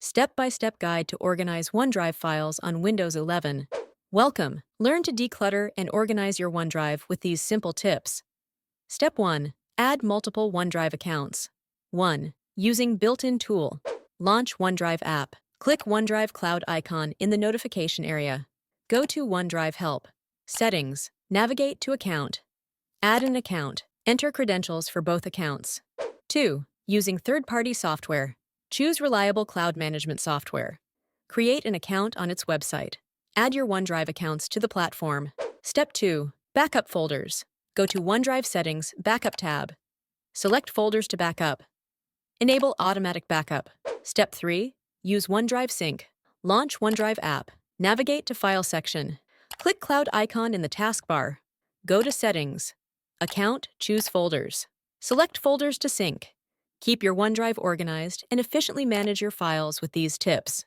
Step-by-step guide to organize OneDrive files on Windows 11. Welcome! Learn to declutter and organize your OneDrive with these simple tips. Step 1. Add multiple OneDrive accounts. 1. Using built-in tool. Launch OneDrive app. Click OneDrive cloud icon in the notification area. Go to OneDrive Help. Settings. Navigate to Account. Add an account. Enter credentials for both accounts. 2. Using third-party software. Choose reliable cloud management software. Create an account on its website. Add your OneDrive accounts to the platform. Step 2. Backup folders. Go to OneDrive Settings, Backup tab. Select folders to backup. Enable automatic backup. Step 3. Use OneDrive Sync. Launch OneDrive app. Navigate to File section. Click Cloud icon in the taskbar. Go to Settings. Account, choose Folders. Select folders to sync. Keep your OneDrive organized and efficiently manage your files with these tips.